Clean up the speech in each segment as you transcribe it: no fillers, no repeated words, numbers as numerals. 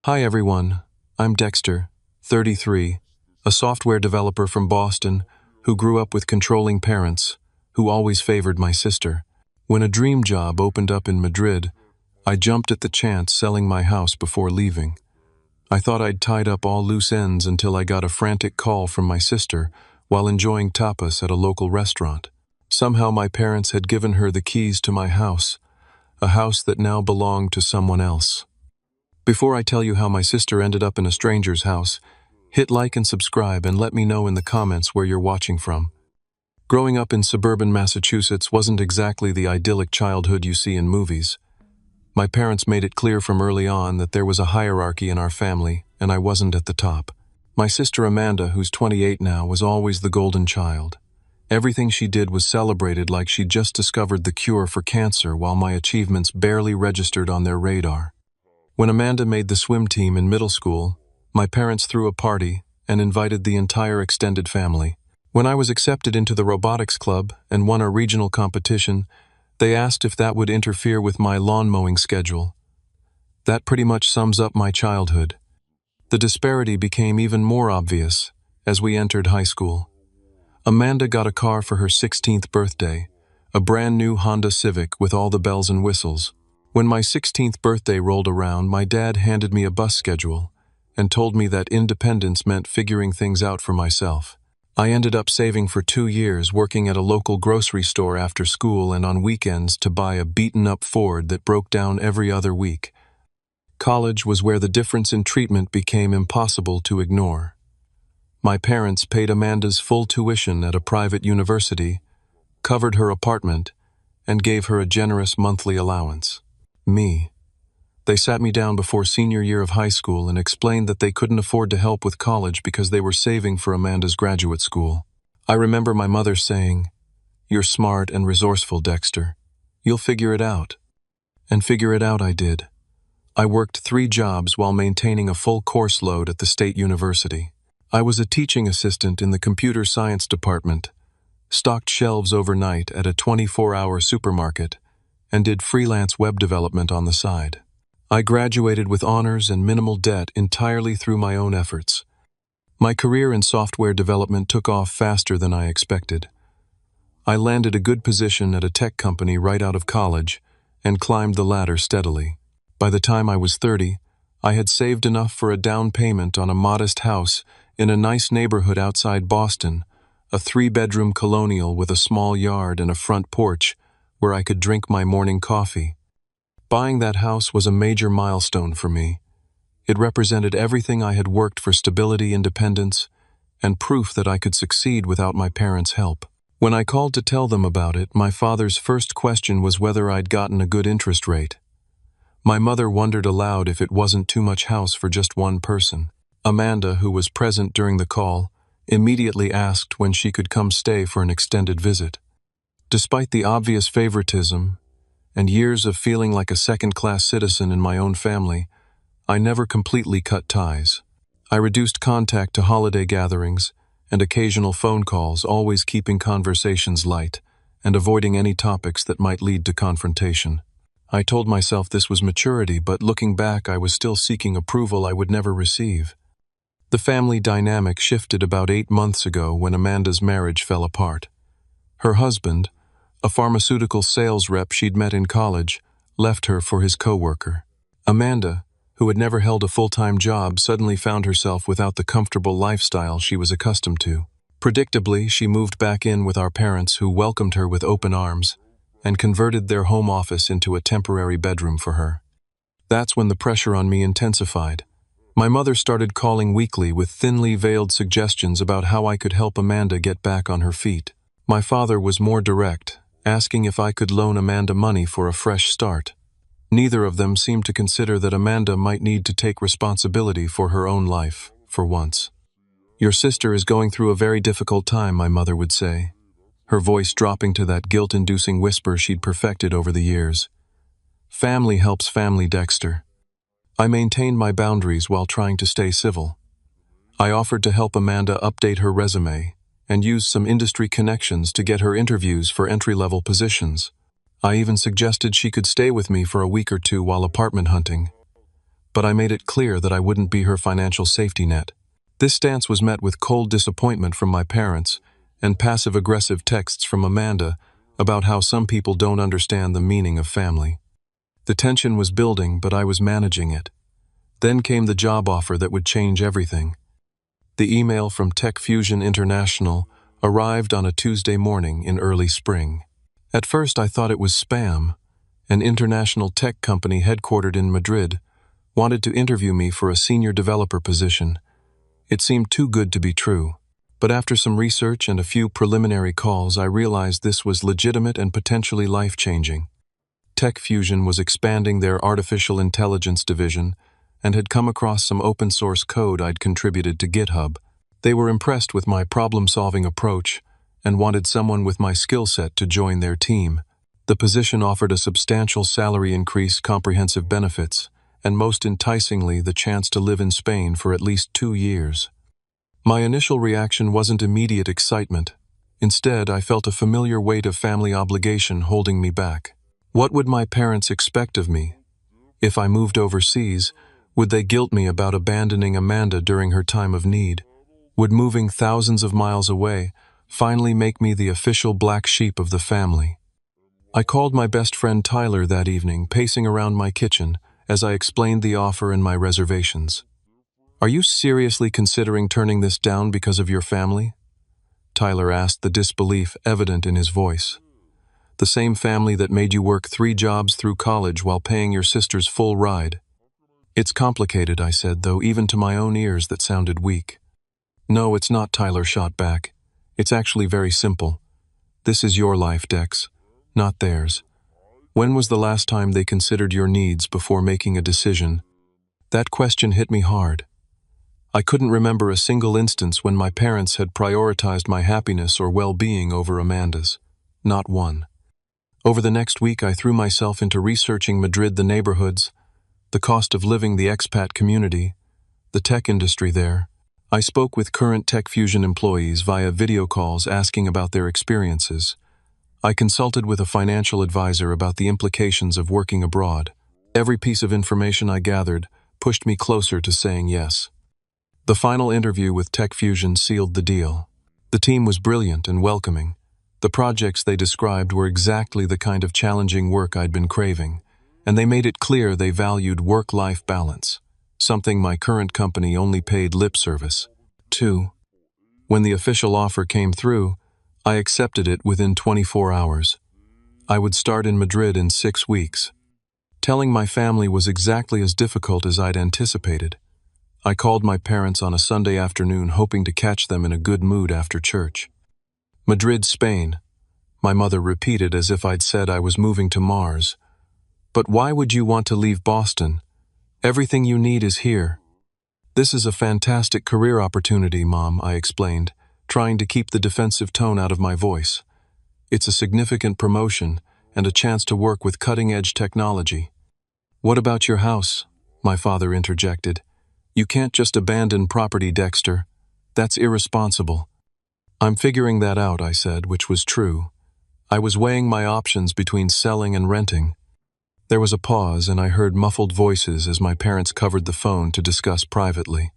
Hi everyone, I'm Dexter, 33, a software developer from Boston who grew up with controlling parents who always favored my sister. When a dream job opened up in Madrid, I jumped at the chance selling my house before leaving. I thought I'd tied up all loose ends until I got a frantic call from my sister while enjoying tapas at a local restaurant. Somehow my parents had given her the keys to my house, a house that now belonged to someone else. Before I tell you how my sister ended up in a stranger's house, hit like and subscribe and let me know in the comments where you're watching from. Growing up in suburban Massachusetts wasn't exactly the idyllic childhood you see in movies. My parents made it clear from early on that there was a hierarchy in our family, and I wasn't at the top. My sister Amanda, who's 28 now, was always the golden child. Everything she did was celebrated like she'd just discovered the cure for cancer, while my achievements barely registered on their radar. When Amanda made the swim team in middle school, my parents threw a party and invited the entire extended family. When I was accepted into the robotics club and won a regional competition, they asked if that would interfere with my lawn mowing schedule. That pretty much sums up my childhood. The disparity became even more obvious as we entered high school. Amanda got a car for her 16th birthday, a brand new Honda Civic with all the bells and whistles. When my 16th birthday rolled around, my dad handed me a bus schedule and told me that independence meant figuring things out for myself. I ended up saving for 2 years, working at a local grocery store after school and on weekends to buy a beaten-up Ford that broke down every other week. College was where the difference in treatment became impossible to ignore. My parents paid Amanda's full tuition at a private university, covered her apartment, and gave her a generous monthly allowance. They sat me down before senior year of high school and explained that they couldn't afford to help with college because they were saving for Amanda's graduate school. I remember my mother saying, "You're smart and resourceful, Dexter. You'll figure it out." And figure it out I did. I worked 3 jobs while maintaining a full course load at the state university. I was a teaching assistant in the computer science department, stocked shelves overnight at a 24-hour supermarket, and did freelance web development on the side. I graduated with honors and minimal debt entirely through my own efforts. My career in software development took off faster than I expected. I landed a good position at a tech company right out of college and climbed the ladder steadily. By the time I was 30, I had saved enough for a down payment on a modest house in a nice neighborhood outside Boston, a 3-bedroom colonial with a small yard and a front porch where I could drink my morning coffee. Buying that house was a major milestone for me. It represented everything I had worked for: stability, independence, and proof that I could succeed without my parents' help. When I called to tell them about it, my father's first question was whether I'd gotten a good interest rate. My mother wondered aloud if it wasn't too much house for just one person. Amanda, who was present during the call, immediately asked when she could come stay for an extended visit. Despite the obvious favoritism and years of feeling like a second-class citizen in my own family, I never completely cut ties. I reduced contact to holiday gatherings and occasional phone calls, always keeping conversations light and avoiding any topics that might lead to confrontation. I told myself this was maturity, but looking back, I was still seeking approval I would never receive. The family dynamic shifted about 8 months ago when Amanda's marriage fell apart. Her husband, a pharmaceutical sales rep she'd met in college, left her for his coworker. Amanda, who had never held a full-time job, suddenly found herself without the comfortable lifestyle she was accustomed to. Predictably, she moved back in with our parents, who welcomed her with open arms and converted their home office into a temporary bedroom for her. That's when the pressure on me intensified. My mother started calling weekly with thinly veiled suggestions about how I could help Amanda get back on her feet. My father was more direct, asking if I could loan Amanda money for a fresh start. Neither of them seemed to consider that Amanda might need to take responsibility for her own life, for once. "Your sister is going through a very difficult time," my mother would say, her voice dropping to that guilt-inducing whisper she'd perfected over the years. Family helps family, Dexter. I maintained my boundaries while trying to stay civil. I offered to help Amanda update her resume and used some industry connections to get her interviews for entry-level positions. I even suggested she could stay with me for a week or 2 while apartment hunting. but I made it clear that I wouldn't be her financial safety net. This stance was met with cold disappointment from my parents and passive-aggressive texts from Amanda about how some people don't understand the meaning of family. The tension was building, but I was managing it. Then came the job offer that would change everything. The email from Tech Fusion International arrived on a Tuesday morning in early spring. At first I thought it was spam. An international tech company headquartered in Madrid wanted to interview me for a senior developer position. It seemed too good to be true. But after some research and a few preliminary calls, I realized this was legitimate and potentially life-changing. Tech Fusion was expanding their artificial intelligence division and had come across some open-source code I'd contributed to GitHub. They were impressed with my problem-solving approach and wanted someone with my skill set to join their team. The position offered a substantial salary increase, comprehensive benefits, and most enticingly, the chance to live in Spain for at least 2 years. My initial reaction wasn't immediate excitement. Instead, I felt a familiar weight of family obligation holding me back. What would my parents expect of me? If I moved overseas, would they guilt me about abandoning Amanda during her time of need? Would moving thousands of miles away finally make me the official black sheep of the family? I called my best friend Tyler that evening, pacing around my kitchen as I explained the offer and my reservations. "Are you seriously considering turning this down because of your family?" Tyler asked, the disbelief evident in his voice. "The same family that made you work 3 jobs through college while paying your sister's full ride." "It's complicated," I said, though even to my own ears that sounded weak. "No, it's not," Tyler shot back. "It's actually very simple. This is your life, Dex, not theirs. When was the last time they considered your needs before making a decision?" That question hit me hard. I couldn't remember a single instance when my parents had prioritized my happiness or well-being over Amanda's. Not one. Over the next week, I threw myself into researching Madrid, the neighborhoods, the cost of living, the expat community, the tech industry there. I spoke with current Tech Fusion employees via video calls asking about their experiences. I consulted with a financial advisor about the implications of working abroad. Every piece of information I gathered pushed me closer to saying yes. The final interview with Tech Fusion sealed the deal. The team was brilliant and welcoming. The projects they described were exactly the kind of challenging work I'd been craving, and they made it clear they valued work-life balance, something my current company only paid lip service to. When the official offer came through, I accepted it within 24 hours. I would start in Madrid in 6 weeks. Telling my family was exactly as difficult as I'd anticipated. I called my parents on a Sunday afternoon, hoping to catch them in a good mood after church. "Madrid, Spain," my mother repeated as if I'd said I was moving to Mars. "But why would you want to leave Boston? Everything you need is here." "This is a fantastic career opportunity, Mom," I explained, trying to keep the defensive tone out of my voice. "It's a significant promotion and a chance to work with cutting-edge technology." "What about your house?" my father interjected. "You can't just abandon property, Dexter. That's irresponsible." "I'm figuring that out," I said, which was true. I was weighing my options between selling and renting. There was a pause, and I heard muffled voices as my parents covered the phone to discuss privately.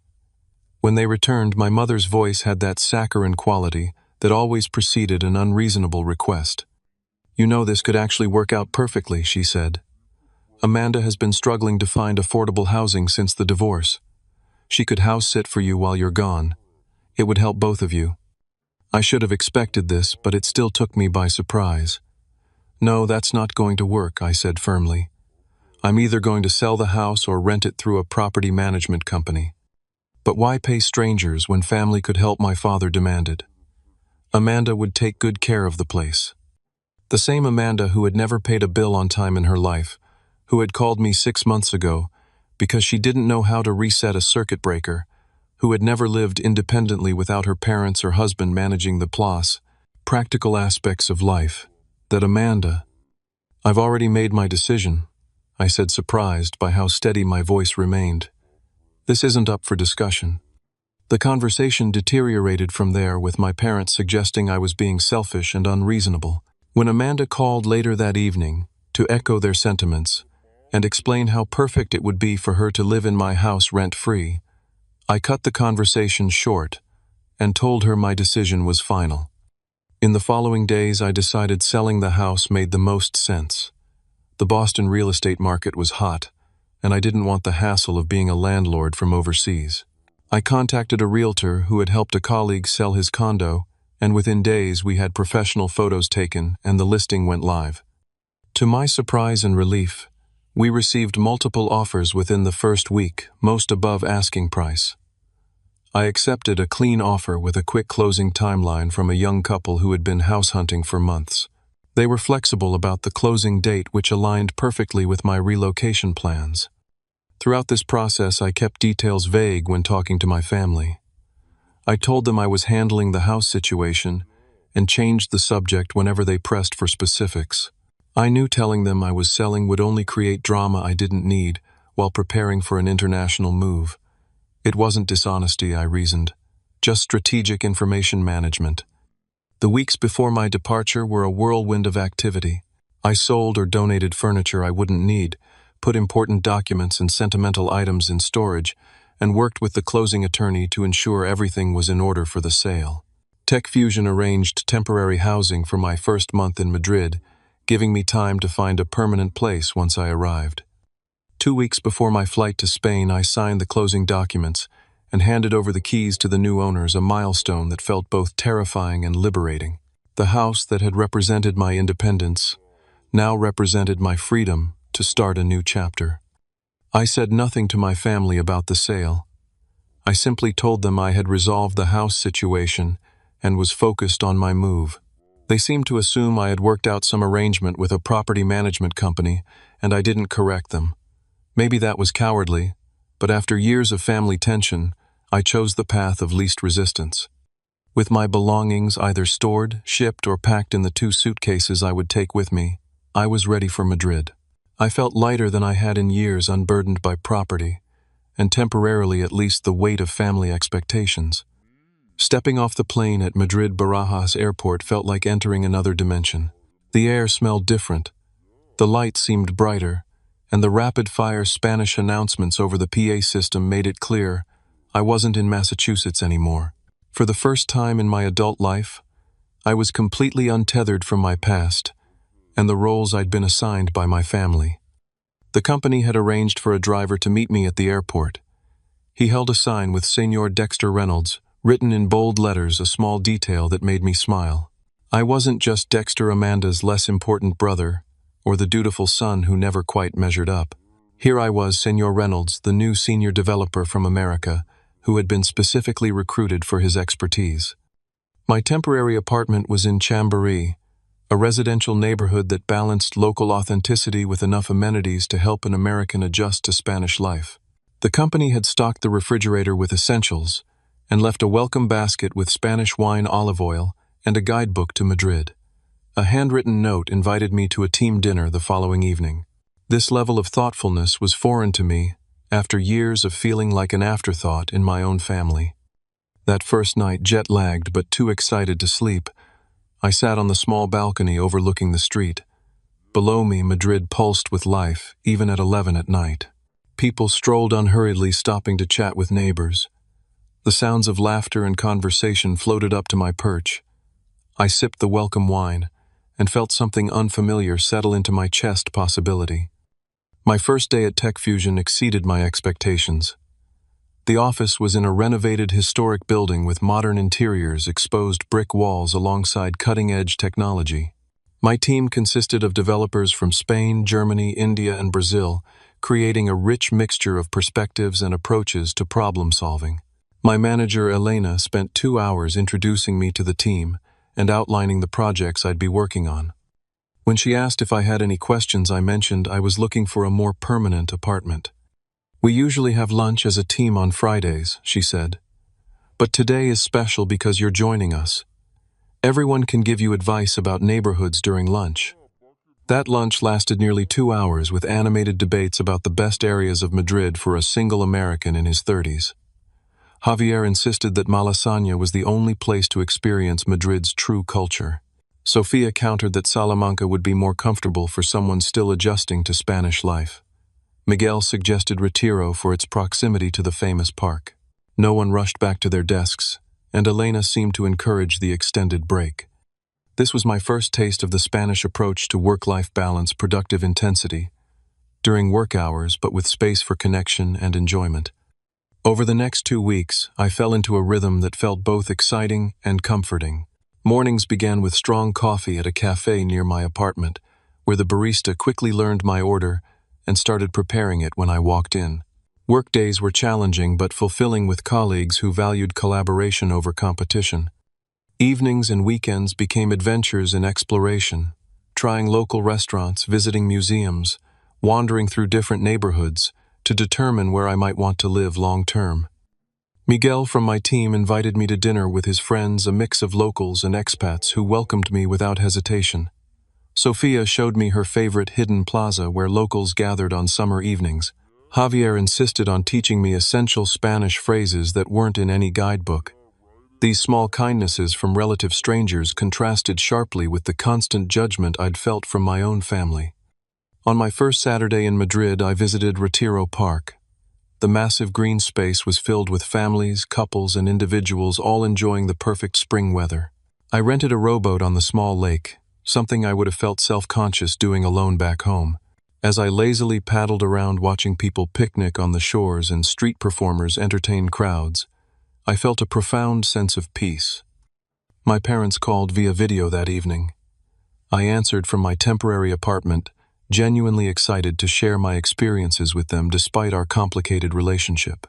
When they returned, my mother's voice had that saccharine quality that always preceded an unreasonable request. "You know, this could actually work out perfectly," she said. "Amanda has been struggling to find affordable housing since the divorce. She could house sit for you while you're gone. It would help both of you." I should have expected this, but it still took me by surprise. "No, that's not going to work," I said firmly. "I'm either going to sell the house or rent it through a property management company." "But why pay strangers when family could help?" my father demanded. "Amanda would take good care of the place." The same Amanda who had never paid a bill on time in her life, who had called me 6 months ago because she didn't know how to reset a circuit breaker, who had never lived independently without her parents or husband managing the practical aspects of life. That Amanda. "I've already made my decision," I said, surprised by how steady my voice remained. "This isn't up for discussion." The conversation deteriorated from there, with my parents suggesting I was being selfish and unreasonable. When Amanda called later that evening to echo their sentiments, and explain how perfect it would be for her to live in my house rent-free. I cut the conversation short and told her my decision was final. In the following days, I decided selling the house made the most sense. The Boston real estate market was hot, and I didn't want the hassle of being a landlord from overseas. I contacted a realtor who had helped a colleague sell his condo, and within days we had professional photos taken and the listing went live. To my surprise and relief, we received multiple offers within the first week, most above asking price. I accepted a clean offer with a quick closing timeline from a young couple who had been house hunting for months. They were flexible about the closing date, which aligned perfectly with my relocation plans. Throughout this process, I kept details vague when talking to my family. I told them I was handling the house situation and changed the subject whenever they pressed for specifics. I knew telling them I was selling would only create drama I didn't need while preparing for an international move. It wasn't dishonesty, I reasoned, just strategic information management. The weeks before my departure were a whirlwind of activity. I sold or donated furniture I wouldn't need, put important documents and sentimental items in storage, and worked with the closing attorney to ensure everything was in order for the sale. TechFusion arranged temporary housing for my first month in Madrid, giving me time to find a permanent place once I arrived. 2 weeks before my flight to Spain, I signed the closing documents and handed over the keys to the new owners, a milestone that felt both terrifying and liberating. The house that had represented my independence now represented my freedom to start a new chapter. I said nothing to my family about the sale. I simply told them I had resolved the house situation and was focused on my move. They seemed to assume I had worked out some arrangement with a property management company, and I didn't correct them. Maybe that was cowardly, but after years of family tension, I chose the path of least resistance. With my belongings either stored, shipped, or packed in the 2 suitcases I would take with me, I was ready for Madrid. I felt lighter than I had in years, unburdened by property, and temporarily at least the weight of family expectations. Stepping off the plane at Madrid Barajas Airport felt like entering another dimension. The air smelled different, the lights seemed brighter, and the rapid-fire Spanish announcements over the PA system made it clear I wasn't in Massachusetts anymore. For the first time in my adult life, I was completely untethered from my past and the roles I'd been assigned by my family. The company had arranged for a driver to meet me at the airport. He held a sign with Senor Dexter Reynolds, written in bold letters, a small detail that made me smile. I wasn't just Dexter Amanda's less important brother, or the dutiful son who never quite measured up. Here I was, Senor Reynolds, the new senior developer from America, who had been specifically recruited for his expertise. My temporary apartment was in Chamberí, a residential neighborhood that balanced local authenticity with enough amenities to help an American adjust to Spanish life. The company had stocked the refrigerator with essentials and left a welcome basket with Spanish wine, olive oil, and a guidebook to Madrid. A handwritten note invited me to a team dinner the following evening. This level of thoughtfulness was foreign to me after years of feeling like an afterthought in my own family. That first night, jet-lagged but too excited to sleep, I sat on the small balcony overlooking the street. Below me, Madrid pulsed with life, even at 11 at night. People strolled unhurriedly, stopping to chat with neighbors. The sounds of laughter and conversation floated up to my perch. I sipped the welcome wine and felt something unfamiliar settle into my chest. Possibility. My first day at TechFusion exceeded my expectations. The office was in a renovated historic building with modern interiors, exposed brick walls alongside cutting-edge technology. My team consisted of developers from Spain, Germany, India, and Brazil, creating a rich mixture of perspectives and approaches to problem-solving. My manager, Elena, spent 2 hours introducing me to the team and outlining the projects I'd be working on. When she asked if I had any questions, I mentioned I was looking for a more permanent apartment. "We usually have lunch as a team on Fridays," she said. "But today is special because you're joining us. Everyone can give you advice about neighborhoods during lunch." That lunch lasted nearly 2 hours with animated debates about the best areas of Madrid for a single American in his 30s. Javier insisted that Malasaña was the only place to experience Madrid's true culture. Sofia countered that Salamanca would be more comfortable for someone still adjusting to Spanish life. Miguel suggested Retiro for its proximity to the famous park. No one rushed back to their desks, and Elena seemed to encourage the extended break. This was my first taste of the Spanish approach to work-life balance, productive intensity, during work hours but with space for connection and enjoyment. Over the next 2 weeks, I fell into a rhythm that felt both exciting and comforting. Mornings began with strong coffee at a cafe near my apartment, where the barista quickly learned my order and started preparing it when I walked in. Workdays were challenging but fulfilling with colleagues who valued collaboration over competition. Evenings and weekends became adventures in exploration, trying local restaurants, visiting museums, wandering through different neighborhoods to determine where I might want to live long-term. Miguel from my team invited me to dinner with his friends, a mix of locals and expats who welcomed me without hesitation. Sofia showed me her favorite hidden plaza where locals gathered on summer evenings. Javier insisted on teaching me essential Spanish phrases that weren't in any guidebook. These small kindnesses from relative strangers contrasted sharply with the constant judgment I'd felt from my own family. On my first Saturday in Madrid, I visited Retiro Park. The massive green space was filled with families, couples, and individuals all enjoying the perfect spring weather. I rented a rowboat on the small lake, something I would have felt self-conscious doing alone back home. As I lazily paddled around watching people picnic on the shores and street performers entertain crowds, I felt a profound sense of peace. My parents called via video that evening. I answered from my temporary apartment, genuinely excited to share my experiences with them despite our complicated relationship.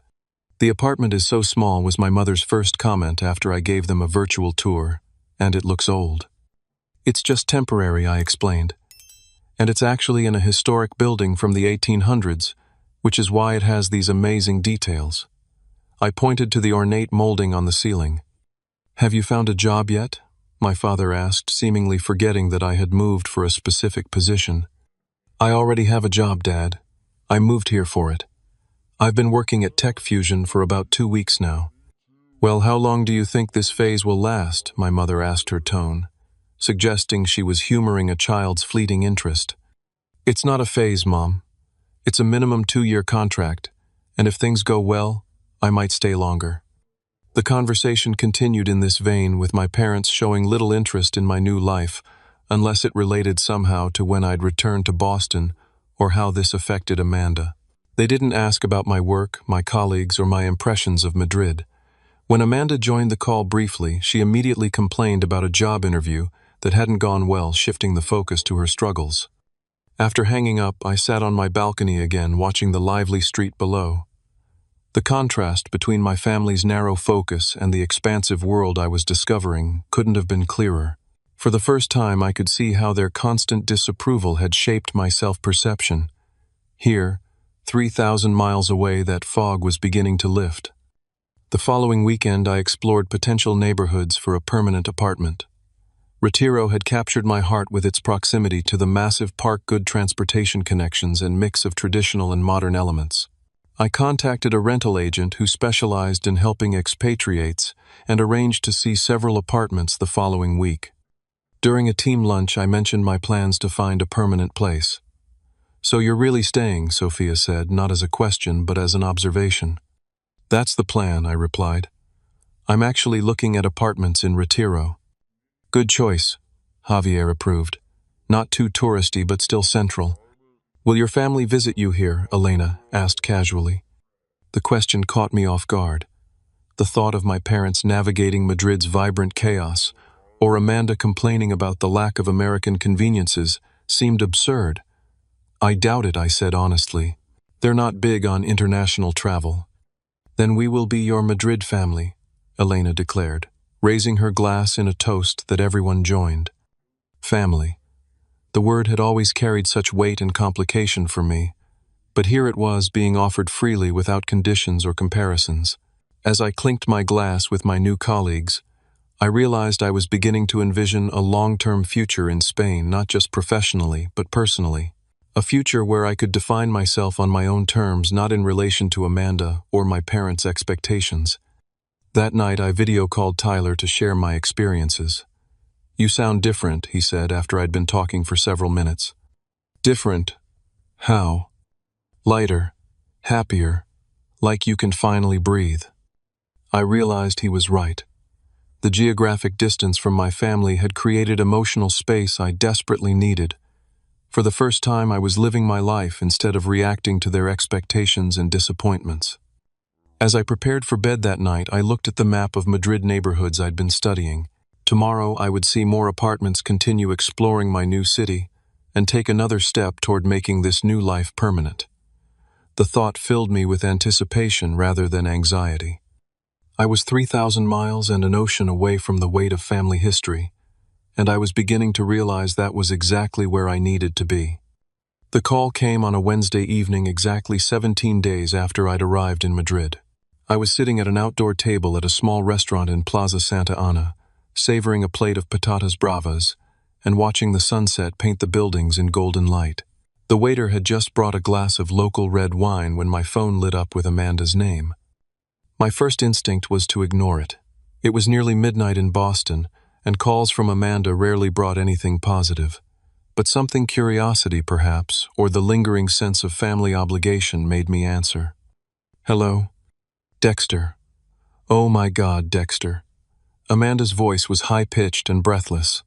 "The apartment is so small," was my mother's first comment after I gave them a virtual tour, "and it looks old." "It's just temporary," I explained. "And it's actually in a historic building from the 1800s, which is why it has these amazing details." I pointed to the ornate molding on the ceiling. "Have you found a job yet?" my father asked, seemingly forgetting that I had moved for a specific position. "I already have a job, Dad. I moved here for it. I've been working at Tech Fusion for about 2 weeks now." "Well, how long do you think this phase will last?" my mother asked, her tone suggesting she was humoring a child's fleeting interest. "It's not a phase, Mom. It's a minimum 2-year contract, and if things go well, I might stay longer." The conversation continued in this vein, with my parents showing little interest in my new life, unless it related somehow to when I'd returned to Boston or how this affected Amanda. They didn't ask about my work, my colleagues, or my impressions of Madrid. When Amanda joined the call briefly, she immediately complained about a job interview that hadn't gone well, shifting the focus to her struggles. After hanging up, I sat on my balcony again, watching the lively street below. The contrast between my family's narrow focus and the expansive world I was discovering couldn't have been clearer. For the first time, I could see how their constant disapproval had shaped my self-perception. Here, 3,000 miles away, that fog was beginning to lift. The following weekend, I explored potential neighborhoods for a permanent apartment. Retiro had captured my heart with its proximity to the massive park, good transportation connections, and mix of traditional and modern elements. I contacted a rental agent who specialized in helping expatriates and arranged to see several apartments the following week. During a team lunch, I mentioned my plans to find a permanent place. "So you're really staying," Sophia said, not as a question but as an observation. "That's the plan," I replied. "I'm actually looking at apartments in Retiro." "Good choice," Javier approved. "Not too touristy but still central." "Will your family visit you here?" Elena asked casually. The question caught me off guard. The thought of my parents navigating Madrid's vibrant chaos, or Amanda complaining about the lack of American conveniences, seemed absurd. "I doubt it," I said honestly. "They're not big on international travel." "Then we will be your Madrid family," Elena declared, raising her glass in a toast that everyone joined. Family. The word had always carried such weight and complication for me, but here it was being offered freely without conditions or comparisons. As I clinked my glass with my new colleagues, I realized I was beginning to envision a long-term future in Spain, not just professionally, but personally. A future where I could define myself on my own terms, not in relation to Amanda or my parents' expectations. That night, I video called Tyler to share my experiences. "You sound different," he said after I'd been talking for several minutes. "Different? How?" Lighter, happier, like you can finally breathe. I realized he was right. The geographic distance from my family had created emotional space I desperately needed. For the first time, I was living my life instead of reacting to their expectations and disappointments. As I prepared for bed that night, I looked at the map of Madrid neighborhoods I'd been studying. Tomorrow, I would see more apartments, continue exploring my new city, and take another step toward making this new life permanent. The thought filled me with anticipation rather than anxiety. I was 3,000 miles and an ocean away from the weight of family history, and I was beginning to realize that was exactly where I needed to be. The call came on a Wednesday evening, exactly 17 days after I'd arrived in Madrid. I was sitting at an outdoor table at a small restaurant in Plaza Santa Ana, savoring a plate of patatas bravas and watching the sunset paint the buildings in golden light. The waiter had just brought a glass of local red wine when my phone lit up with Amanda's name. My first instinct was to ignore it. It was nearly midnight in Boston, and calls from Amanda rarely brought anything positive. But something, curiosity perhaps, or the lingering sense of family obligation, made me answer. "Hello? Dexter." "Oh my God, Dexter." Amanda's voice was high-pitched and breathless.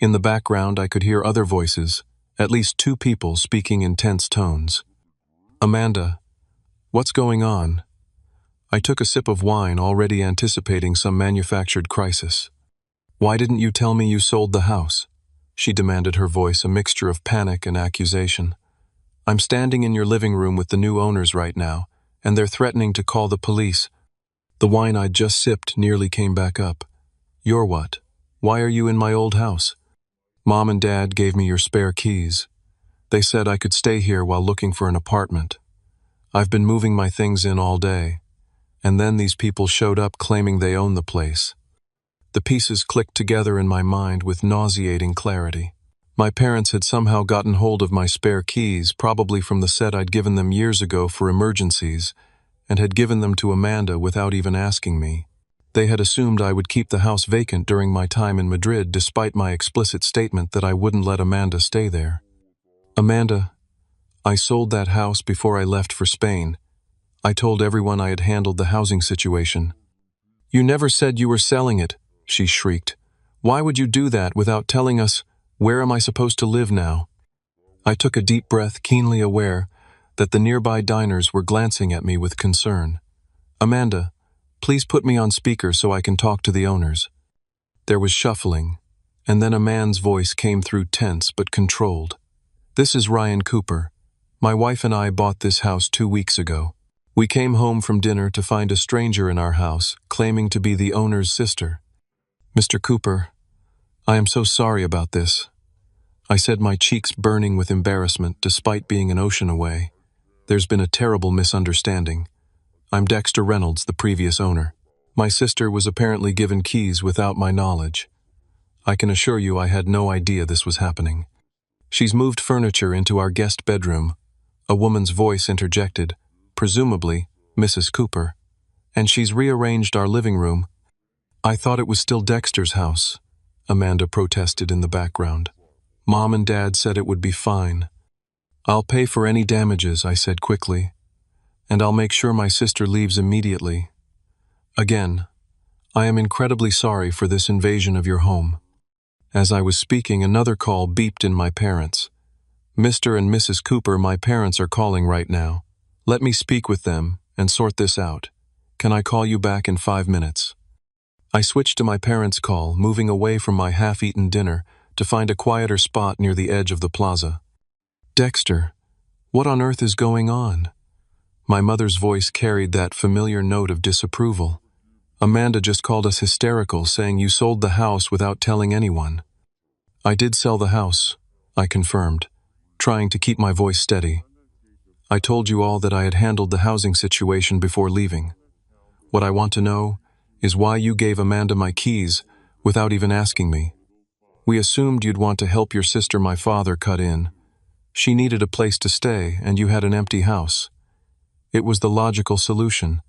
In the background, I could hear other voices, at least two people speaking in tense tones. "Amanda, what's going on?" I took a sip of wine, already anticipating some manufactured crisis. "Why didn't you tell me you sold the house?" she demanded, her voice a mixture of panic and accusation. "I'm standing in your living room with the new owners right now, and they're threatening to call the police." The wine I'd just sipped nearly came back up. "You're what? Why are you in my old house?" "Mom and Dad gave me your spare keys. They said I could stay here while looking for an apartment. I've been moving my things in all day. And then these people showed up claiming they own the place." The pieces clicked together in my mind with nauseating clarity. My parents had somehow gotten hold of my spare keys, probably from the set I'd given them years ago for emergencies, and had given them to Amanda without even asking me. They had assumed I would keep the house vacant during my time in Madrid, despite my explicit statement that I wouldn't let Amanda stay there. "Amanda, I sold that house before I left for Spain. I told everyone I had handled the housing situation." "You never said you were selling it," she shrieked. "Why would you do that without telling us? Where am I supposed to live now?" I took a deep breath, keenly aware that the nearby diners were glancing at me with concern. "Amanda, please put me on speaker so I can talk to the owners." There was shuffling, and then a man's voice came through, tense but controlled. "This is Ryan Cooper. My wife and I bought this house 2 weeks ago. We came home from dinner to find a stranger in our house, claiming to be the owner's sister. Mr. Cooper, I am so sorry about this," I said, my cheeks burning with embarrassment despite being an ocean away. "There's been a terrible misunderstanding. I'm Dexter Reynolds, the previous owner. My sister was apparently given keys without my knowledge. I can assure you I had no idea this was happening. She's moved furniture into our guest bedroom," a woman's voice interjected, presumably Mrs. Cooper, "and she's rearranged our living room." "I thought it was still Dexter's house," Amanda protested in the background. "Mom and Dad said it would be fine." "I'll pay for any damages," I said quickly, "and I'll make sure my sister leaves immediately. Again, I am incredibly sorry for this invasion of your home." As I was speaking, another call beeped in my parents. "Mr. and Mrs. Cooper, my parents are calling right now. Let me speak with them and sort this out. Can I call you back in 5 minutes?" I switched to my parents' call, moving away from my half-eaten dinner to find a quieter spot near the edge of the plaza. "Dexter, what on earth is going on?" My mother's voice carried that familiar note of disapproval. "Amanda just called us hysterical, saying you sold the house without telling anyone." "I did sell the house," I confirmed, trying to keep my voice steady. "I told you all that I had handled the housing situation before leaving. What I want to know is why you gave Amanda my keys without even asking me. We assumed you'd want to help your sister, my father, cut in. She needed a place to stay, and you had an empty house. It was the logical solution.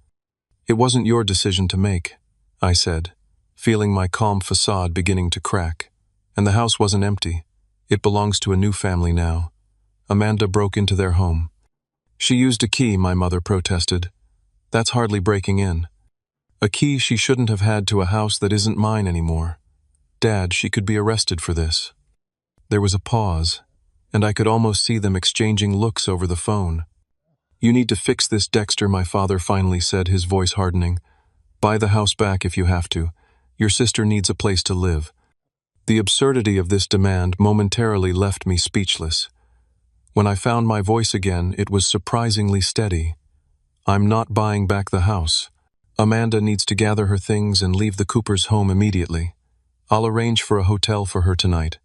It wasn't your decision to make," I said, feeling my calm facade beginning to crack. "And the house wasn't empty. It belongs to a new family now. Amanda broke into their home. She used a key, my mother protested. That's hardly breaking in. A key she shouldn't have had to a house that isn't mine anymore. Dad, she could be arrested for this. There was a pause, and I could almost see them exchanging looks over the phone. You need to fix this, Dexter, my father finally said, his voice hardening. Buy the house back if you have to. Your sister needs a place to live. The absurdity of this demand momentarily left me speechless. When I found my voice again, it was surprisingly steady. I'm not buying back the house. Amanda needs to gather her things and leave the Coopers' home immediately. I'll arrange for a hotel for her tonight.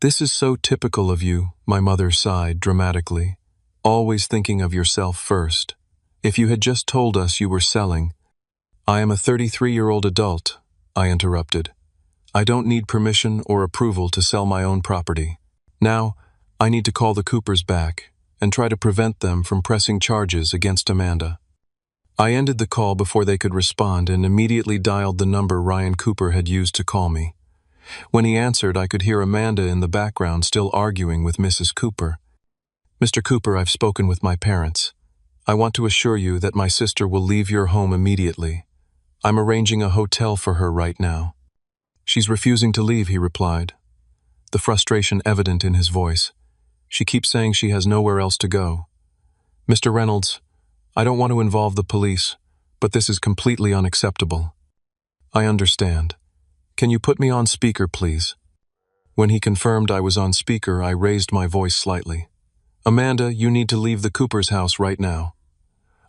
This is so typical of you, my mother sighed dramatically. Always thinking of yourself first. If you had just told us you were selling. I am a 33-year-old adult, I interrupted. I don't need permission or approval to sell my own property. Now, I need to call the Coopers back and try to prevent them from pressing charges against Amanda. I ended the call before they could respond and immediately dialed the number Ryan Cooper had used to call me. When he answered, I could hear Amanda in the background still arguing with Mrs. Cooper. Mr. Cooper, I've spoken with my parents. I want to assure you that my sister will leave your home immediately. I'm arranging a hotel for her right now. She's refusing to leave, he replied, the frustration evident in his voice. She keeps saying she has nowhere else to go. Mr. Reynolds, I don't want to involve the police, but this is completely unacceptable. I understand. Can you put me on speaker, please? When he confirmed I was on speaker, I raised my voice slightly. Amanda, you need to leave the Cooper's house right now.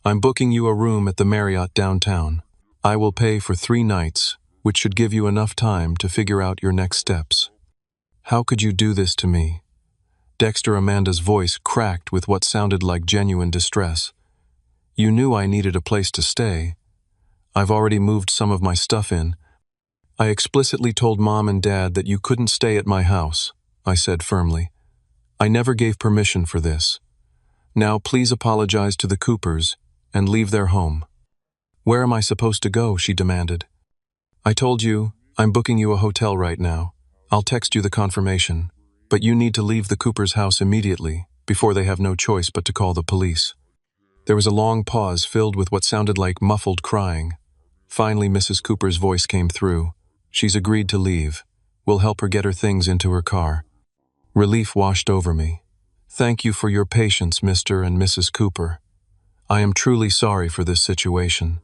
I'm booking you a room at the Marriott downtown. I will pay for 3 nights, which should give you enough time to figure out your next steps. How could you do this to me? Dexter, Amanda's voice cracked with what sounded like genuine distress. You knew I needed a place to stay. I've already moved some of my stuff in. I explicitly told Mom and Dad that you couldn't stay at my house, I said firmly. I never gave permission for this. Now please apologize to the Coopers and leave their home. Where am I supposed to go? She demanded. I told you, I'm booking you a hotel right now. I'll text you the confirmation, but you need to leave the Coopers' house immediately, before they have no choice but to call the police. There was a long pause filled with what sounded like muffled crying. Finally, Mrs. Cooper's voice came through. She's agreed to leave. We'll help her get her things into her car. Relief washed over me. Thank you for your patience, Mr. and Mrs. Cooper. I am truly sorry for this situation.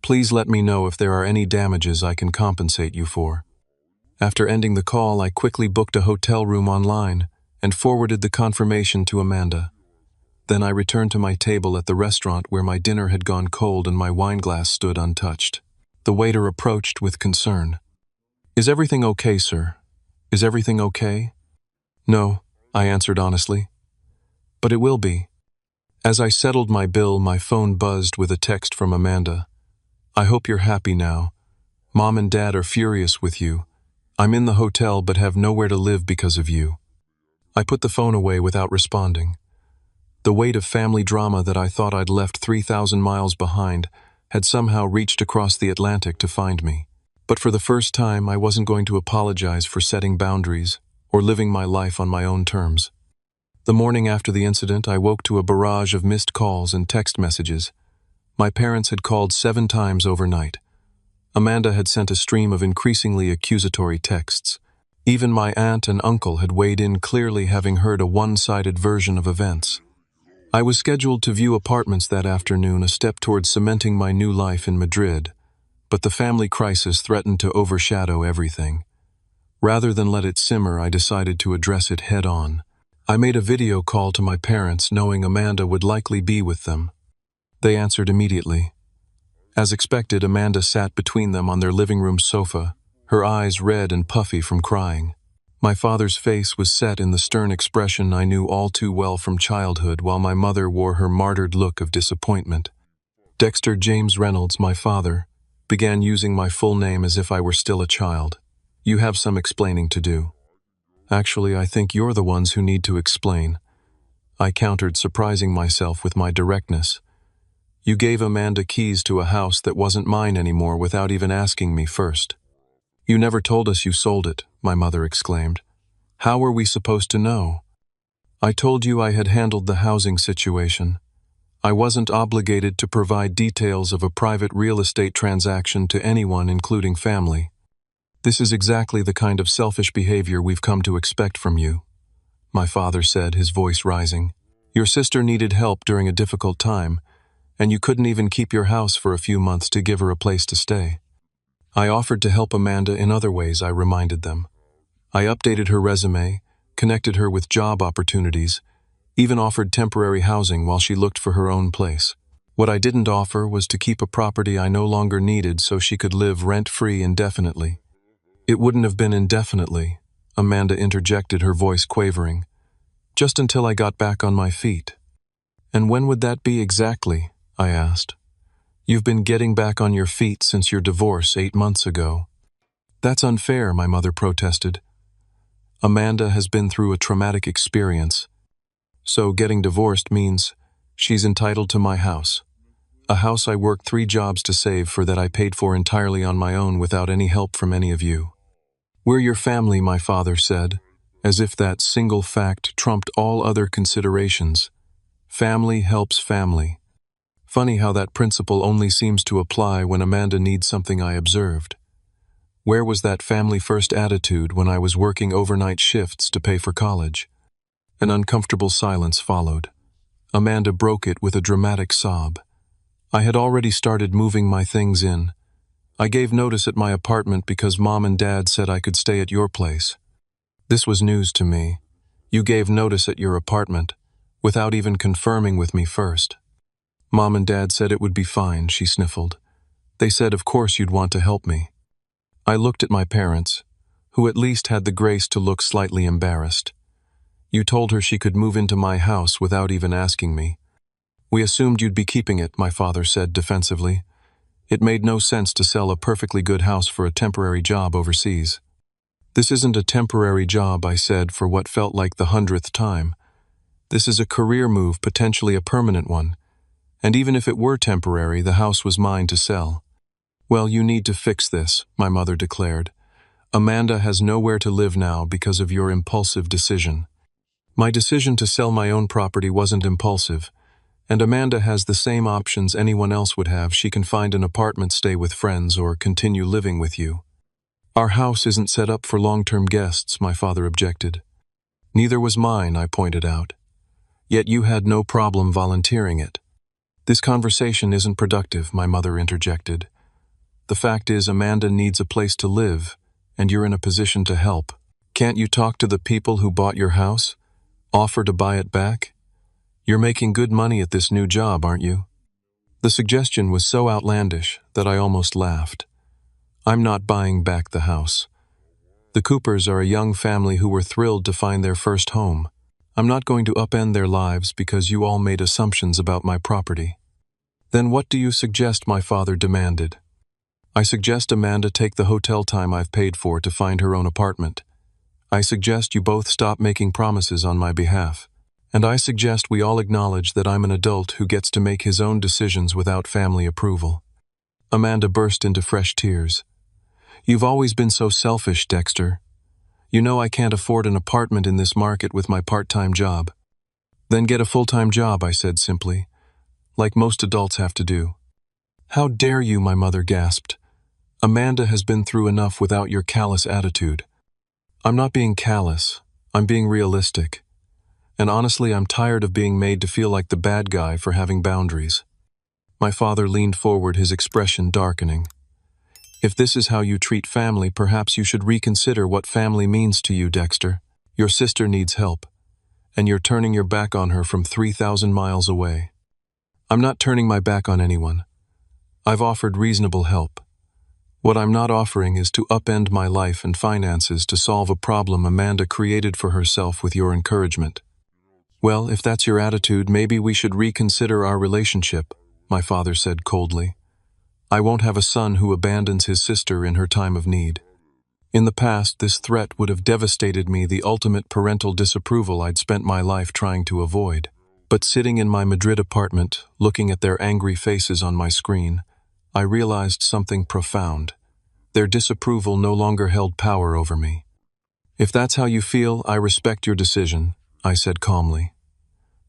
Please let me know if there are any damages I can compensate you for. After ending the call, I quickly booked a hotel room online and forwarded the confirmation to Amanda. Then I returned to my table at the restaurant where my dinner had gone cold and my wine glass stood untouched. The waiter approached with concern. Is everything okay, sir? Is everything okay? No, I answered honestly. But it will be. As I settled my bill, my phone buzzed with a text from Amanda. I hope you're happy now. Mom and Dad are furious with you. I'm in the hotel but have nowhere to live because of you. I put the phone away without responding. The weight of family drama that I thought I'd left 3,000 miles behind had somehow reached across the Atlantic to find me. But for the first time, I wasn't going to apologize for setting boundaries or living my life on my own terms. The morning after the incident, I woke to a barrage of missed calls and text messages. My parents had called 7 times overnight. Amanda had sent a stream of increasingly accusatory texts. Even my aunt and uncle had weighed in, clearly having heard a one-sided version of events. I was scheduled to view apartments that afternoon, a step towards cementing my new life in Madrid, but the family crisis threatened to overshadow everything. Rather than let it simmer, I decided to address it head-on. I made a video call to my parents, knowing Amanda would likely be with them. They answered immediately. As expected, Amanda sat between them on their living room sofa, her eyes red and puffy from crying. My father's face was set in the stern expression I knew all too well from childhood, while my mother wore her martyred look of disappointment. Dexter James Reynolds, my father, began using my full name as if I were still a child. You have some explaining to do. Actually, I think you're the ones who need to explain. I countered, surprising myself with my directness. You gave Amanda keys to a house that wasn't mine anymore without even asking me first. You never told us you sold it, my mother exclaimed. How were we supposed to know? I told you I had handled the housing situation. I wasn't obligated to provide details of a private real estate transaction to anyone, including family. This is exactly the kind of selfish behavior we've come to expect from you, my father said, his voice rising. Your sister needed help during a difficult time, and you couldn't even keep your house for a few months to give her a place to stay. I offered to help Amanda in other ways, I reminded them. I updated her resume, connected her with job opportunities, even offered temporary housing while she looked for her own place. What I didn't offer was to keep a property I no longer needed so she could live rent-free indefinitely. It wouldn't have been indefinitely, Amanda interjected, her voice quavering. Just until I got back on my feet. And when would that be exactly? I asked. You've been getting back on your feet since your divorce 8 months ago. That's unfair, my mother protested. Amanda has been through a traumatic experience. So getting divorced means she's entitled to my house. A house I worked 3 jobs to save for, that I paid for entirely on my own without any help from any of you. We're your family, my father said, as if that single fact trumped all other considerations. Family helps family. Funny how that principle only seems to apply when Amanda needs something, I observed. Where was that family-first attitude when I was working overnight shifts to pay for college? An uncomfortable silence followed. Amanda broke it with a dramatic sob. I had already started moving my things in. I gave notice at my apartment because Mom and Dad said I could stay at your place. This was news to me. You gave notice at your apartment, without even confirming with me first. Mom and Dad said it would be fine, she sniffled. They said of course you'd want to help me. I looked at my parents, who at least had the grace to look slightly embarrassed. You told her she could move into my house without even asking me. We assumed you'd be keeping it, my father said defensively. It made no sense to sell a perfectly good house for a temporary job overseas. This isn't a temporary job, I said for what felt like the 100th time. This is a career move, potentially a permanent one. And even if it were temporary, the house was mine to sell. Well, you need to fix this, my mother declared. Amanda has nowhere to live now because of your impulsive decision. My decision to sell my own property wasn't impulsive, and Amanda has the same options anyone else would have. She can find an apartment, stay with friends, or continue living with you. Our house isn't set up for long-term guests, my father objected. Neither was mine, I pointed out. Yet you had no problem volunteering it. This conversation isn't productive, my mother interjected. The fact is, Amanda needs a place to live, and you're in a position to help. Can't you talk to the people who bought your house? Offer to buy it back? You're making good money at this new job, aren't you? The suggestion was so outlandish that I almost laughed. I'm not buying back the house. The Coopers are a young family who were thrilled to find their first home. I'm not going to upend their lives because you all made assumptions about my property. Then what do you suggest? My father demanded. I suggest Amanda take the hotel time I've paid for to find her own apartment. I suggest you both stop making promises on my behalf. And I suggest we all acknowledge that I'm an adult who gets to make his own decisions without family approval. Amanda burst into fresh tears. You've always been so selfish, Dexter. You know I can't afford an apartment in this market with my part-time job. Then get a full-time job, I said simply, like most adults have to do. How dare you, my mother gasped. Amanda has been through enough without your callous attitude. I'm not being callous, I'm being realistic. And honestly, I'm tired of being made to feel like the bad guy for having boundaries. My father leaned forward, his expression darkening. If this is how you treat family, perhaps you should reconsider what family means to you, Dexter. Your sister needs help, and you're turning your back on her from 3,000 miles away. I'm not turning my back on anyone. I've offered reasonable help. What I'm not offering is to upend my life and finances to solve a problem Amanda created for herself with your encouragement. Well, if that's your attitude, maybe we should reconsider our relationship, my father said coldly. I won't have a son who abandons his sister in her time of need. In the past, this threat would have devastated me, the ultimate parental disapproval I'd spent my life trying to avoid. But sitting in my Madrid apartment, looking at their angry faces on my screen, I realized something profound. Their disapproval no longer held power over me. If that's how you feel, I respect your decision, I said calmly.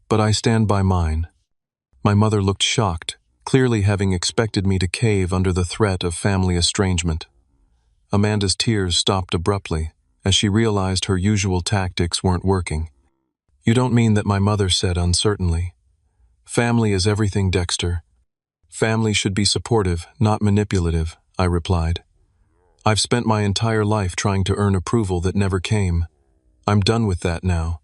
But I stand by mine. My mother looked shocked, clearly having expected me to cave under the threat of family estrangement. Amanda's tears stopped abruptly, as she realized her usual tactics weren't working. "You don't mean that?" my mother said uncertainly. "Family is everything, Dexter. Family should be supportive, not manipulative," I replied. "I've spent my entire life trying to earn approval that never came. I'm done with that now."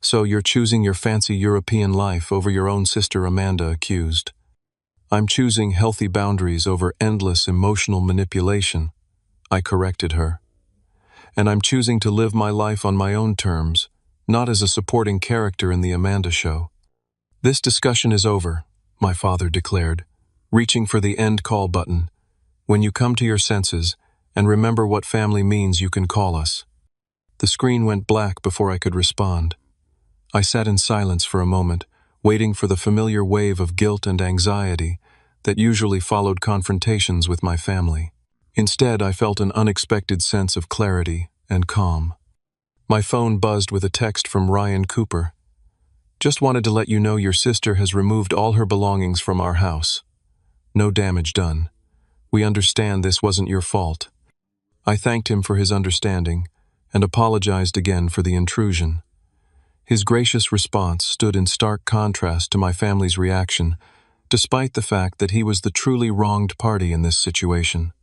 "So you're choosing your fancy European life over your own sister," Amanda accused. "I'm choosing healthy boundaries over endless emotional manipulation," I corrected her. "And I'm choosing to live my life on my own terms, not as a supporting character in the Amanda show." "This discussion is over," my father declared, reaching for the end call button. "When you come to your senses and remember what family means, you can call us." The screen went black before I could respond. I sat in silence for a moment, waiting for the familiar wave of guilt and anxiety that usually followed confrontations with my family. Instead, I felt an unexpected sense of clarity and calm. My phone buzzed with a text from Ryan Cooper. "Just wanted to let you know your sister has removed all her belongings from our house. No damage done. We understand this wasn't your fault." I thanked him for his understanding and apologized again for the intrusion. His gracious response stood in stark contrast to my family's reaction, despite the fact that he was the truly wronged party in this situation.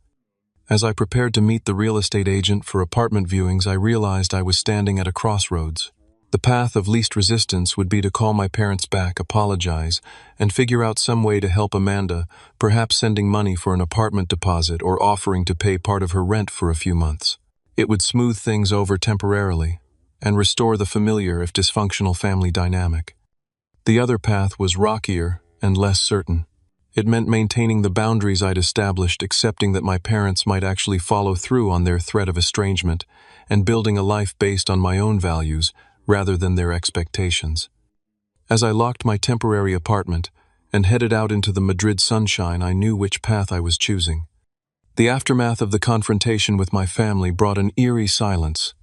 As I prepared to meet the real estate agent for apartment viewings, I realized I was standing at a crossroads. The path of least resistance would be to call my parents back, apologize, and figure out some way to help Amanda, perhaps sending money for an apartment deposit or offering to pay part of her rent for a few months. It would smooth things over temporarily and restore the familiar if dysfunctional family dynamic. The other path was rockier and less certain. It meant maintaining the boundaries I'd established, accepting that my parents might actually follow through on their threat of estrangement, and building a life based on my own values rather than their expectations. As I locked my temporary apartment and headed out into the Madrid sunshine, I knew which path I was choosing. The aftermath of the confrontation with my family brought an eerie silence.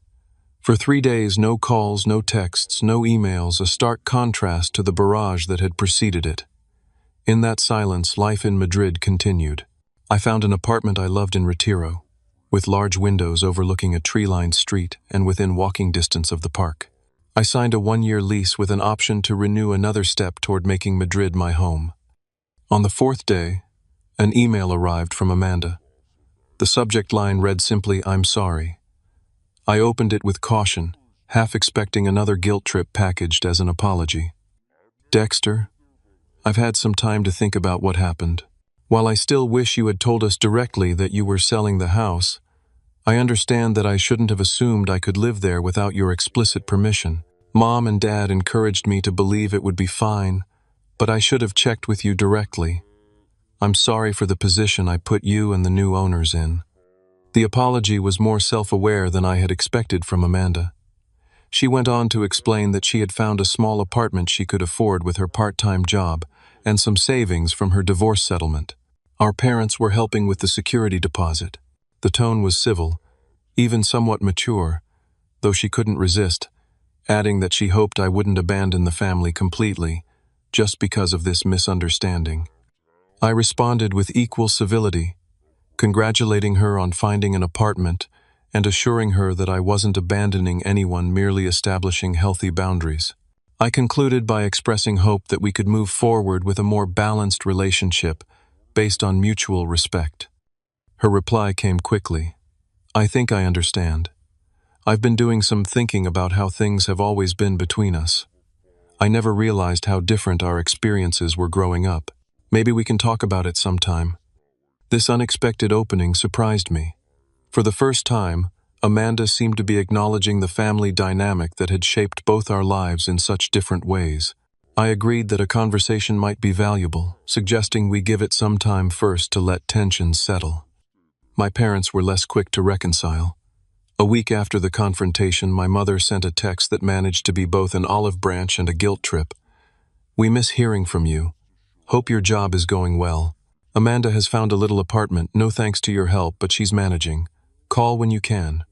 For 3 days, no calls, no texts, no emails, a stark contrast to the barrage that had preceded it. In that silence, life in Madrid continued. I found an apartment I loved in Retiro, with large windows overlooking a tree-lined street and within walking distance of the park. I signed a 1-year lease with an option to renew another step toward making Madrid my home. On the 4th day, an email arrived from Amanda. The subject line read simply, "I'm sorry." I opened it with caution, half expecting another guilt trip packaged as an apology. "Dexter, I've had some time to think about what happened. While I still wish you had told us directly that you were selling the house, I understand that I shouldn't have assumed I could live there without your explicit permission. Mom and Dad encouraged me to believe it would be fine, but I should have checked with you directly. I'm sorry for the position I put you and the new owners in." The apology was more self-aware than I had expected from Amanda. She went on to explain that she had found a small apartment she could afford with her part-time job and some savings from her divorce settlement. Our parents were helping with the security deposit. The tone was civil, even somewhat mature, though she couldn't resist, adding that she hoped I wouldn't abandon the family completely, just because of this misunderstanding. I responded with equal civility, congratulating her on finding an apartment and assuring her that I wasn't abandoning anyone, merely establishing healthy boundaries. I concluded by expressing hope that we could move forward with a more balanced relationship based on mutual respect. Her reply came quickly. "I think I understand. I've been doing some thinking about how things have always been between us. I never realized how different our experiences were growing up. Maybe we can talk about it sometime." This unexpected opening surprised me. For the first time, Amanda seemed to be acknowledging the family dynamic that had shaped both our lives in such different ways. I agreed that a conversation might be valuable, suggesting we give it some time first to let tensions settle. My parents were less quick to reconcile. A week after the confrontation, my mother sent a text that managed to be both an olive branch and a guilt trip. "We miss hearing from you. Hope your job is going well. Amanda has found a little apartment, no thanks to your help, but she's managing. Call when you can."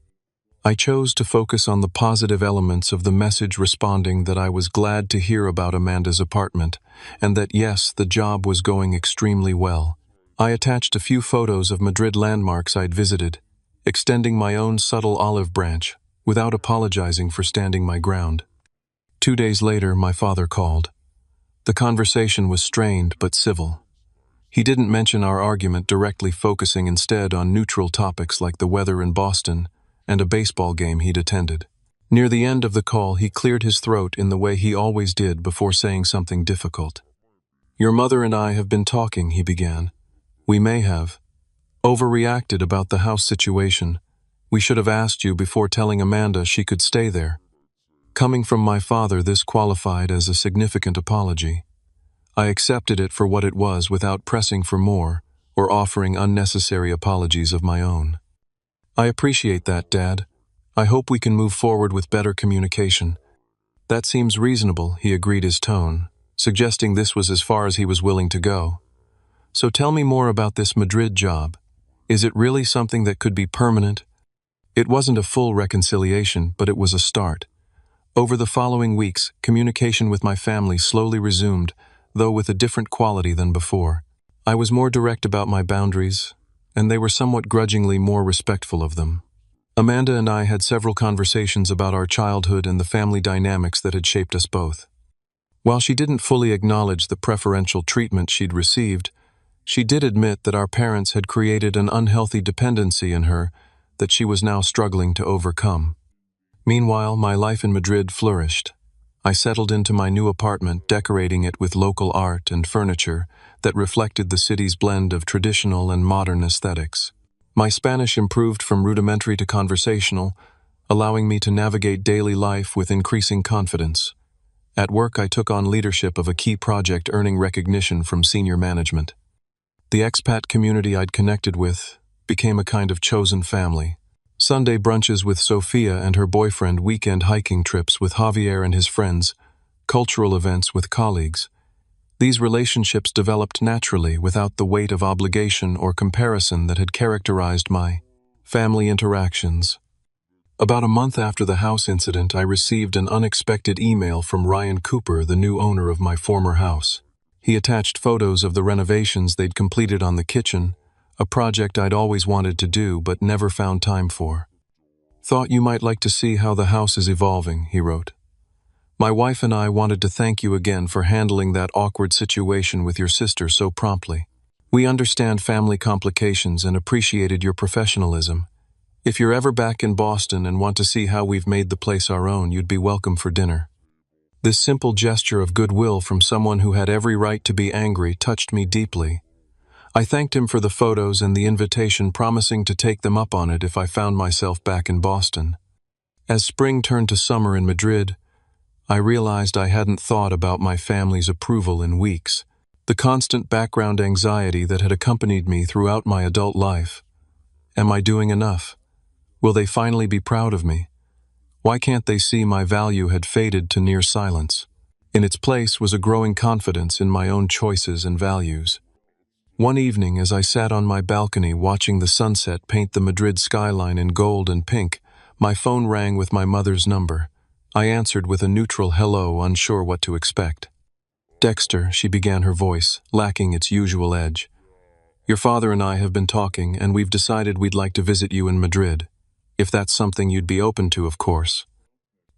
I chose to focus on the positive elements of the message, responding that I was glad to hear about Amanda's apartment, and that yes, the job was going extremely well. I attached a few photos of Madrid landmarks I'd visited, extending my own subtle olive branch, without apologizing for standing my ground. 2 days later, my father called. The conversation was strained but civil. He didn't mention our argument directly, focusing instead on neutral topics like the weather in Boston and a baseball game he'd attended. Near the end of the call, he cleared his throat in the way he always did before saying something difficult. "Your mother and I have been talking," he began. "We may have overreacted about the house situation. We should have asked you before telling Amanda she could stay there." Coming from my father, this qualified as a significant apology. I accepted it for what it was without pressing for more or offering unnecessary apologies of my own. "I appreciate that, Dad. I hope we can move forward with better communication." "That seems reasonable," he agreed, his tone suggesting this was as far as he was willing to go. "So tell me more about this Madrid job. Is it really something that could be permanent?" It wasn't a full reconciliation, but it was a start. Over the following weeks, communication with my family slowly resumed, though with a different quality than before. I was more direct about my boundaries, and they were somewhat grudgingly more respectful of them. Amanda and I had several conversations about our childhood and the family dynamics that had shaped us both. While she didn't fully acknowledge the preferential treatment she'd received, she did admit that our parents had created an unhealthy dependency in her that she was now struggling to overcome. Meanwhile, my life in Madrid flourished. I settled into my new apartment, decorating it with local art and furniture that reflected the city's blend of traditional and modern aesthetics. My Spanish improved from rudimentary to conversational, allowing me to navigate daily life with increasing confidence. At work, I took on leadership of a key project, earning recognition from senior management. The expat community I'd connected with became a kind of chosen family. Sunday brunches with Sophia and her boyfriend, weekend hiking trips with Javier and his friends, cultural events with colleagues. These relationships developed naturally without the weight of obligation or comparison that had characterized my family interactions. About a month after the house incident, I received an unexpected email from Ryan Cooper, the new owner of my former house. He attached photos of the renovations they'd completed on the kitchen, a project I'd always wanted to do but never found time for. "Thought you might like to see how the house is evolving," he wrote. "My wife and I wanted to thank you again for handling that awkward situation with your sister so promptly. We understand family complications and appreciated your professionalism. If you're ever back in Boston and want to see how we've made the place our own, you'd be welcome for dinner." This simple gesture of goodwill from someone who had every right to be angry touched me deeply. I thanked him for the photos and the invitation, promising to take them up on it if I found myself back in Boston. As spring turned to summer in Madrid, I realized I hadn't thought about my family's approval in weeks. The constant background anxiety that had accompanied me throughout my adult life. Am I doing enough? Will they finally be proud of me? Why can't they see my value had faded to near silence? In its place was a growing confidence in my own choices and values. One evening, as I sat on my balcony watching the sunset paint the Madrid skyline in gold and pink, my phone rang with my mother's number. I answered with a neutral hello, unsure what to expect. "Dexter," she began, her voice lacking its usual edge. "Your father and I have been talking, and we've decided we'd like to visit you in Madrid. If that's something you'd be open to, of course."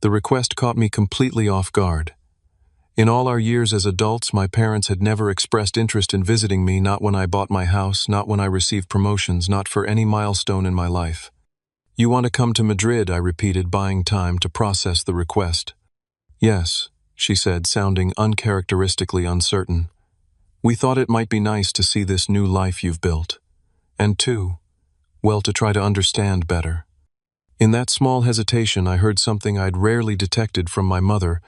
The request caught me completely off guard. In all our years as adults, my parents had never expressed interest in visiting me, not when I bought my house, not when I received promotions, not for any milestone in my life. "You want to come to Madrid?" I repeated, buying time to process the request. "Yes," she said, sounding uncharacteristically uncertain. "We thought it might be nice to see this new life you've built. And to try to understand better." In that small hesitation, I heard something I'd rarely detected from my mother,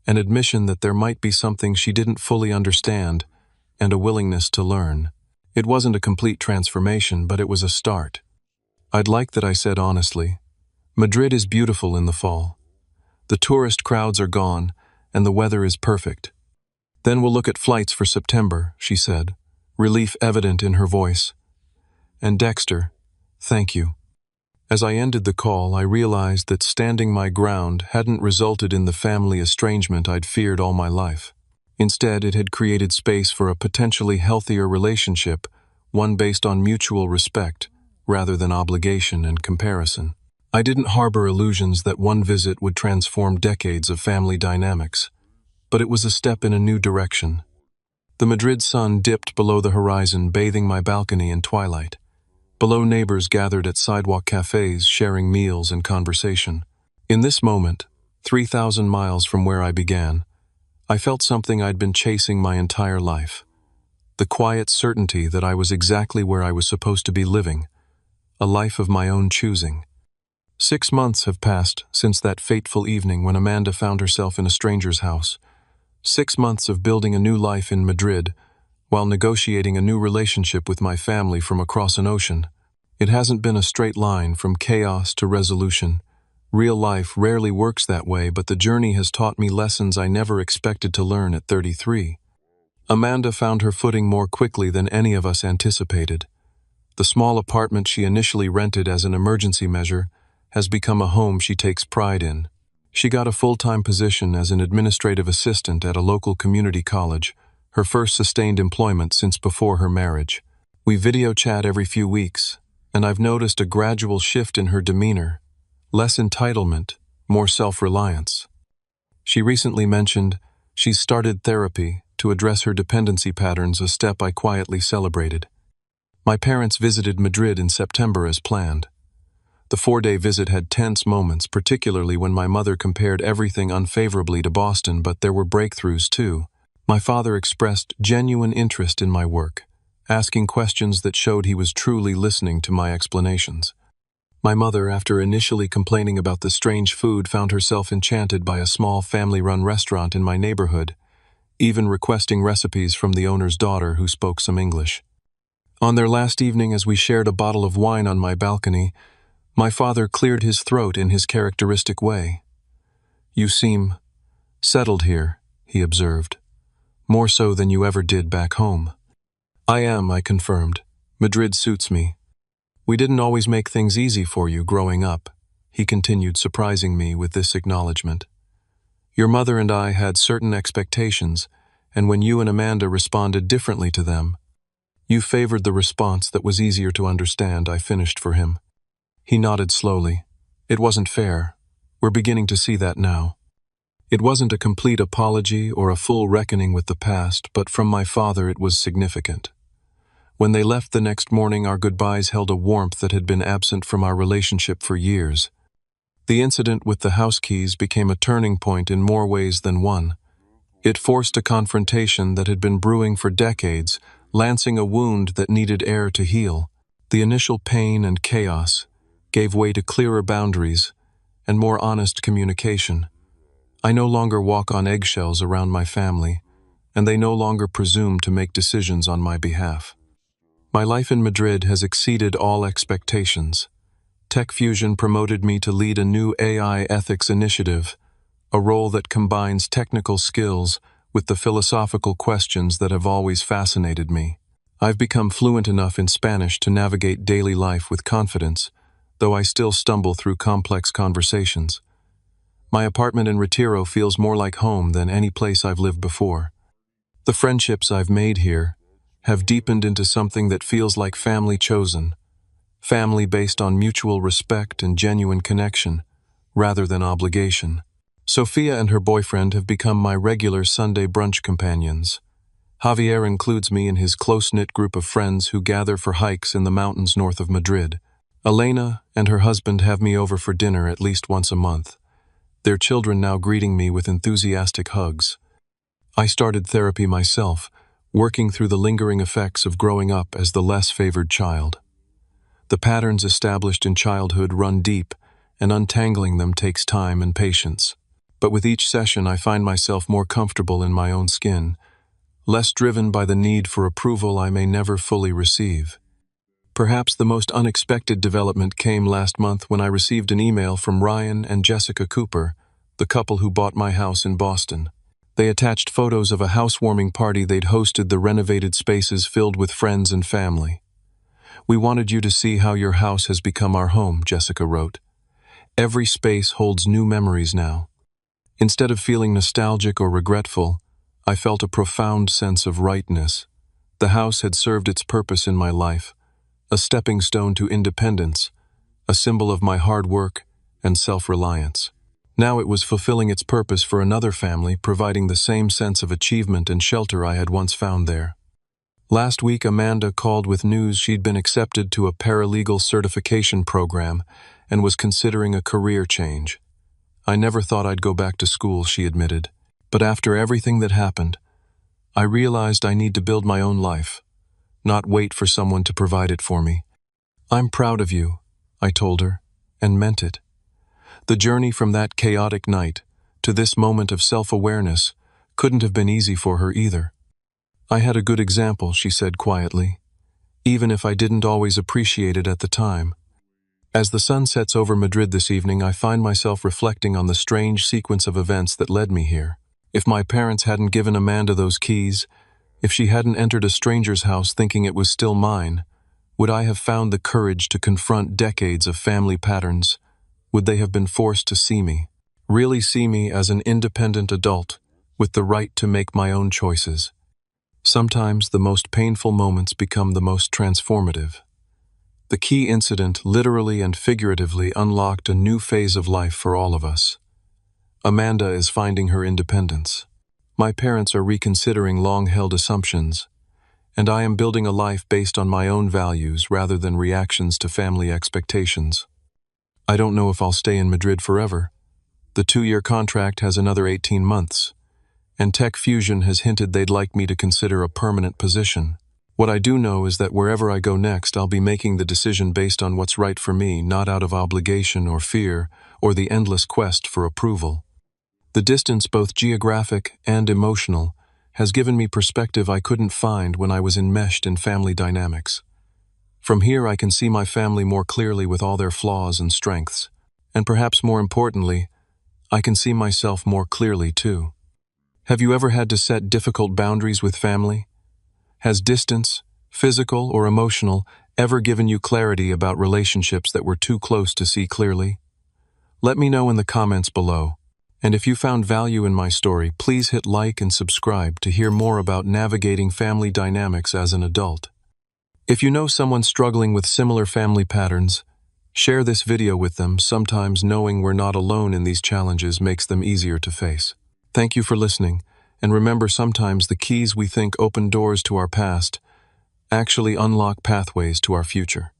an admission that there might be something she didn't fully understand, and a willingness to learn. It wasn't a complete transformation, but it was a start. "I'd like that," I said honestly. "Madrid is beautiful in the fall. The tourist crowds are gone, and the weather is perfect. Then we'll look at flights for September," she said, relief evident in her voice. "And Dexter, thank you." As I ended the call, I realized that standing my ground hadn't resulted in the family estrangement I'd feared all my life. Instead, it had created space for a potentially healthier relationship, one based on mutual respect, rather than obligation and comparison. I didn't harbor illusions that one visit would transform decades of family dynamics, but it was a step in a new direction. The Madrid sun dipped below the horizon, bathing my balcony in twilight. Below, neighbors gathered at sidewalk cafes, sharing meals and conversation. In this moment, 3,000 miles from where I began, I felt something I'd been chasing my entire life. The quiet certainty that I was exactly where I was supposed to be living, a life of my own choosing. 6 months have passed since that fateful evening when Amanda found herself in a stranger's house. 6 months of building a new life in Madrid, while negotiating a new relationship with my family from across an ocean. It hasn't been a straight line from chaos to resolution. Real life rarely works that way, but the journey has taught me lessons I never expected to learn at 33. Amanda found her footing more quickly than any of us anticipated. The small apartment she initially rented as an emergency measure has become a home she takes pride in. She got a full-time position as an administrative assistant at a local community college, her first sustained employment since before her marriage. We video chat every few weeks, and I've noticed a gradual shift in her demeanor. Less entitlement, more self-reliance. She recently mentioned she's started therapy to address her dependency patterns, a step I quietly celebrated. My parents visited Madrid in September as planned. The 4-day visit had tense moments, particularly when my mother compared everything unfavorably to Boston, but there were breakthroughs too. My father expressed genuine interest in my work, asking questions that showed he was truly listening to my explanations. My mother, after initially complaining about the strange food, found herself enchanted by a small family-run restaurant in my neighborhood, even requesting recipes from the owner's daughter who spoke some English. On their last evening, as we shared a bottle of wine on my balcony, my father cleared his throat in his characteristic way. "You seem settled here," he observed. "More so than you ever did back home." "I am," I confirmed. "Madrid suits me." "We didn't always make things easy for you growing up," he continued, surprising me with this acknowledgement. "Your mother and I had certain expectations, and when you and Amanda responded differently to them, you favored the response that was easier to understand," I finished for him. He nodded slowly. "It wasn't fair. We're beginning to see that now." It wasn't a complete apology or a full reckoning with the past, but from my father it was significant. When they left the next morning, our goodbyes held a warmth that had been absent from our relationship for years. The incident with the house keys became a turning point in more ways than one. It forced a confrontation that had been brewing for decades, lancing a wound that needed air to heal. The initial pain and chaos gave way to clearer boundaries and more honest communication. I no longer walk on eggshells around my family, and they no longer presume to make decisions on my behalf. My life in Madrid has exceeded all expectations. Tech Fusion promoted me to lead a new AI ethics initiative, a role that combines technical skills with the philosophical questions that have always fascinated me. I've become fluent enough in Spanish to navigate daily life with confidence, though I still stumble through complex conversations. My apartment in Retiro feels more like home than any place I've lived before. The friendships I've made here have deepened into something that feels like family chosen, family based on mutual respect and genuine connection, rather than obligation. Sophia and her boyfriend have become my regular Sunday brunch companions. Javier includes me in his close-knit group of friends who gather for hikes in the mountains north of Madrid. Elena and her husband have me over for dinner at least once a month, their children now greeting me with enthusiastic hugs. I started therapy myself, working through the lingering effects of growing up as the less favored child. The patterns established in childhood run deep, and untangling them takes time and patience. But with each session, I find myself more comfortable in my own skin, less driven by the need for approval I may never fully receive. Perhaps the most unexpected development came last month when I received an email from Ryan and Jessica Cooper, the couple who bought my house in Boston. They attached photos of a housewarming party they'd hosted, the renovated spaces filled with friends and family. "We wanted you to see how your house has become our home," Jessica wrote. "Every space holds new memories now." Instead of feeling nostalgic or regretful, I felt a profound sense of rightness. The house had served its purpose in my life, a stepping stone to independence, a symbol of my hard work and self-reliance. Now it was fulfilling its purpose for another family, providing the same sense of achievement and shelter I had once found there. Last week, Amanda called with news she'd been accepted to a paralegal certification program and was considering a career change. "I never thought I'd go back to school," she admitted. "But after everything that happened, I realized I need to build my own life, not wait for someone to provide it for me." "I'm proud of you," I told her, and meant it. The journey from that chaotic night to this moment of self-awareness couldn't have been easy for her either. "I had a good example," she said quietly, "even if I didn't always appreciate it at the time." As the sun sets over Madrid this evening, I find myself reflecting on the strange sequence of events that led me here. If my parents hadn't given Amanda those keys, if she hadn't entered a stranger's house thinking it was still mine, would I have found the courage to confront decades of family patterns? Would they have been forced to see me, really see me as an independent adult, with the right to make my own choices? Sometimes the most painful moments become the most transformative. The key incident literally and figuratively unlocked a new phase of life for all of us. Amanda is finding her independence. My parents are reconsidering long-held assumptions, and I am building a life based on my own values rather than reactions to family expectations. I don't know if I'll stay in Madrid forever. The 2-year contract has another 18 months, and Tech Fusion has hinted they'd like me to consider a permanent position. What I do know is that wherever I go next, I'll be making the decision based on what's right for me, not out of obligation or fear or the endless quest for approval. The distance, both geographic and emotional, has given me perspective I couldn't find when I was enmeshed in family dynamics. From here, I can see my family more clearly with all their flaws and strengths. And perhaps more importantly, I can see myself more clearly too. Have you ever had to set difficult boundaries with family? Has distance, physical or emotional, ever given you clarity about relationships that were too close to see clearly? Let me know in the comments below. And if you found value in my story, please hit like and subscribe to hear more about navigating family dynamics as an adult. If you know someone struggling with similar family patterns, share this video with them. Sometimes knowing we're not alone in these challenges makes them easier to face. Thank you for listening, and remember, sometimes the keys we think open doors to our past actually unlock pathways to our future.